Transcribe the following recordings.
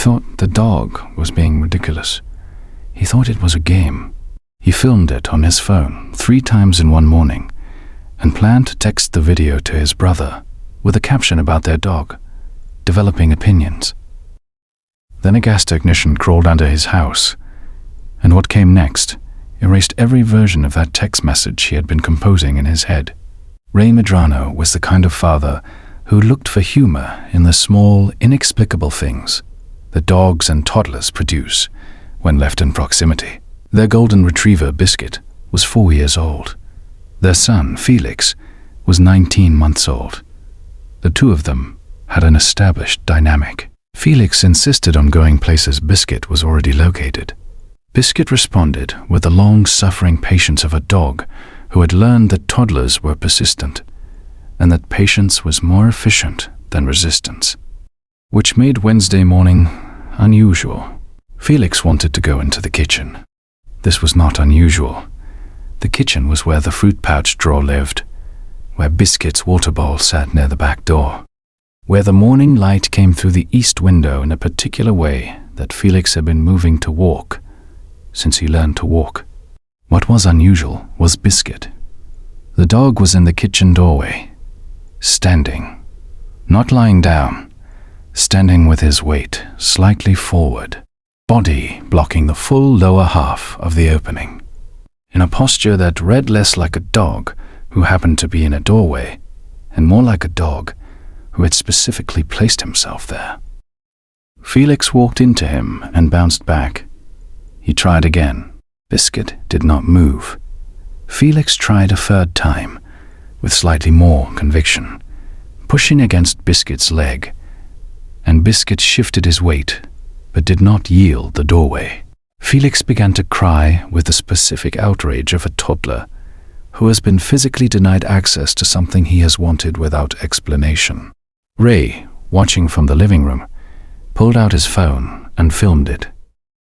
thought the dog was being ridiculous. He thought it was a game. He filmed it on his phone 3 times in one morning and planned to text the video to his brother with a caption about their dog, developing opinions. Then a gas technician crawled under his house, and what came next erased every version of that text message he had been composing in his head. Ray Medrano was the kind of father who looked for humor in the small, inexplicable things that dogs and toddlers produce when left in proximity. Their golden retriever, Biscuit, was 4 years old. Their son, Felix, was 19 months old. The two of them had an established dynamic. Felix insisted on going places Biscuit was already located. Biscuit responded with the long-suffering patience of a dog who had learned that toddlers were persistent and that patience was more efficient than resistance, which made Wednesday morning unusual. Felix wanted to go into the kitchen. This was not unusual. The kitchen was where the fruit pouch drawer lived, where Biscuit's water bowl sat near the back door, where the morning light came through the east window in a particular way that Felix had been moving to walk since he learned to walk. What was unusual was Biscuit. The dog was in the kitchen doorway, standing, not lying down, standing with his weight slightly forward, body blocking the full lower half of the opening, in a posture that read less like a dog who happened to be in a doorway and more like a dog who had specifically placed himself there. Felix walked into him and bounced back. He tried again. Biscuit did not move. Felix tried a third time, with slightly more conviction, pushing against Biscuit's leg, and Biscuit shifted his weight, but did not yield the doorway. Felix began to cry with the specific outrage of a toddler who has been physically denied access to something he has wanted without explanation. Ray, watching from the living room, pulled out his phone and filmed it.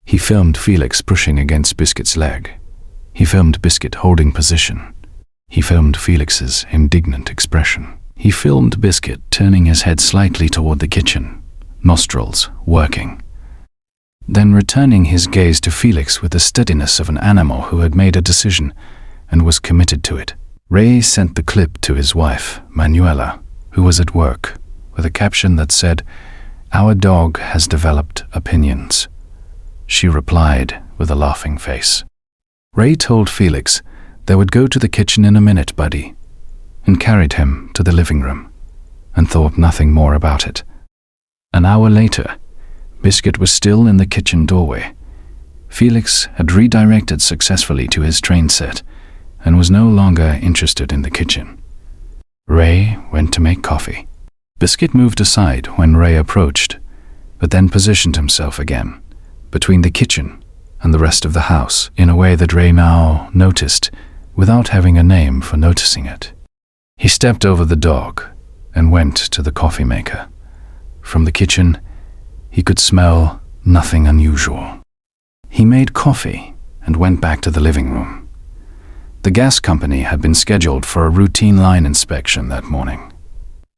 He filmed Felix pushing against Biscuit's leg. He filmed Biscuit holding position. He filmed Felix's indignant expression. He filmed Biscuit turning his head slightly toward the kitchen, nostrils working, then returning his gaze to Felix with the steadiness of an animal who had made a decision and was committed to it. Ray sent the clip to his wife, Manuela, who was at work, with a caption that said, "Our dog has developed opinions." She replied with a laughing face. Ray told Felix they would go to the kitchen in a minute, buddy, and carried him to the living room and thought nothing more about it. An hour later, Biscuit was still in the kitchen doorway. Felix had redirected successfully to his train set and was no longer interested in the kitchen. Ray went to make coffee. Biscuit moved aside when Ray approached, but then positioned himself again between the kitchen and the rest of the house in a way that Ray now noticed without having a name for noticing it. He stepped over the dog and went to the coffee maker. From the kitchen, he could smell nothing unusual. He made coffee and went back to the living room. The gas company had been scheduled for a routine line inspection that morning,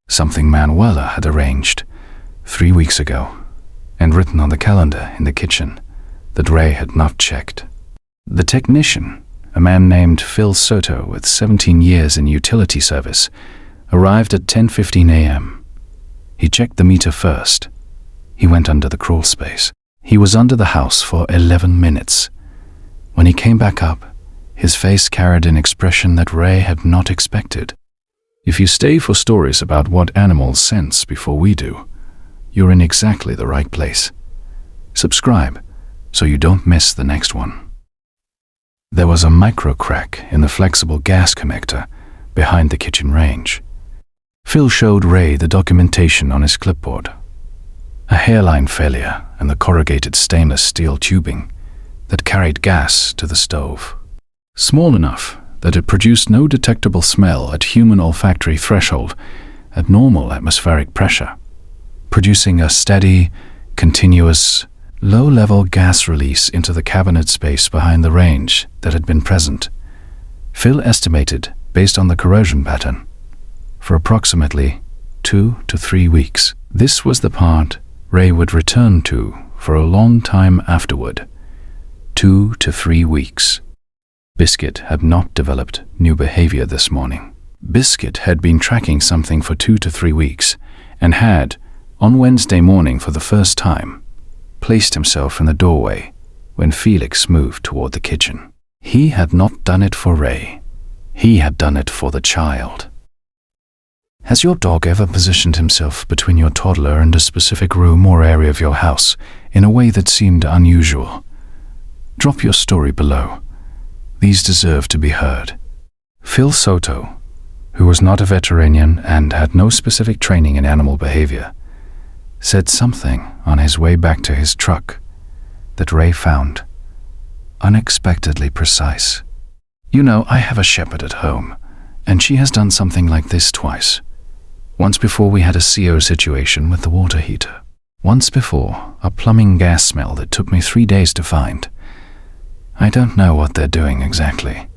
something Manuela had arranged 3 weeks ago and written on the calendar in the kitchen that Ray had not checked. The technician, a man named Phil Soto with 17 years in utility service, arrived at 10:15 a.m. He checked the meter first. He went under the crawl space. He was under the house for 11 minutes. When he came back up, his face carried an expression that Ray had not expected. If you stay for stories about what animals sense before we do, you're in exactly the right place. Subscribe so you don't miss the next one. There was a micro crack in the flexible gas connector behind the kitchen range. Phil showed Ray the documentation on his clipboard. A hairline failure in the corrugated stainless steel tubing that carried gas to the stove. Small enough that it produced no detectable smell at human olfactory threshold at normal atmospheric pressure, producing a steady, continuous, low-level gas release into the cabinet space behind the range that had been present. Phil estimated, based on the corrosion pattern, for approximately 2 to 3 weeks. This was the part Ray would return to for a long time afterward, 2 to 3 weeks. Biscuit had not developed new behavior this morning. Biscuit had been tracking something for 2 to 3 weeks and had, on Wednesday morning for the first time, placed himself in the doorway when Felix moved toward the kitchen. He had not done it for Ray. He had done it for the child. Has your dog ever positioned himself between your toddler and a specific room or area of your house in a way that seemed unusual? Drop your story below. These deserve to be heard. Phil Soto, who was not a veterinarian and had no specific training in animal behavior, said something on his way back to his truck that Ray found unexpectedly precise. You know, I have a shepherd at home, and she has done something like this twice. Once before we had a CO situation with the water heater. Once before, a plumbing gas smell that took me 3 days to find. I don't know what they're doing exactly.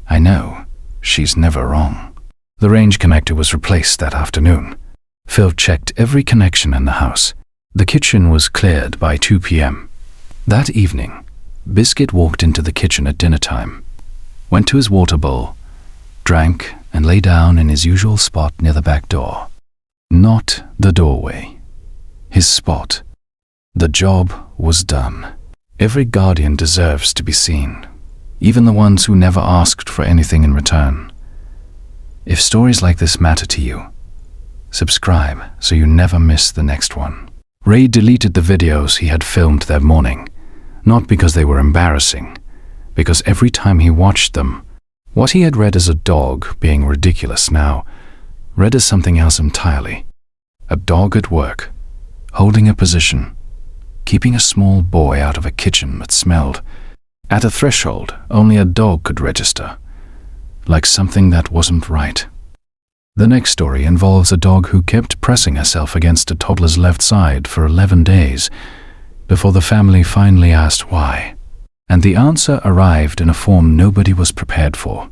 I know she's never wrong. The range connector was replaced that afternoon. Phil checked every connection in the house. The kitchen was cleared by 2 p.m. That evening, Biscuit walked into the kitchen at dinner time, went to his water bowl, drank, and lay down in his usual spot near the back door. Not the doorway. His spot. The job was done. Every guardian deserves to be seen, even the ones who never asked for anything in return. If stories like this matter to you, subscribe so you never miss the next one. Ray deleted the videos he had filmed that morning, not because they were embarrassing, because every time he watched them, what he had read as a dog being ridiculous now read as something else entirely. A dog at work, holding a position, keeping a small boy out of a kitchen that smelled, at a threshold only a dog could register, like something that wasn't right. The next story involves a dog who kept pressing herself against a toddler's left side for 11 days before the family finally asked why. And the answer arrived in a form nobody was prepared for.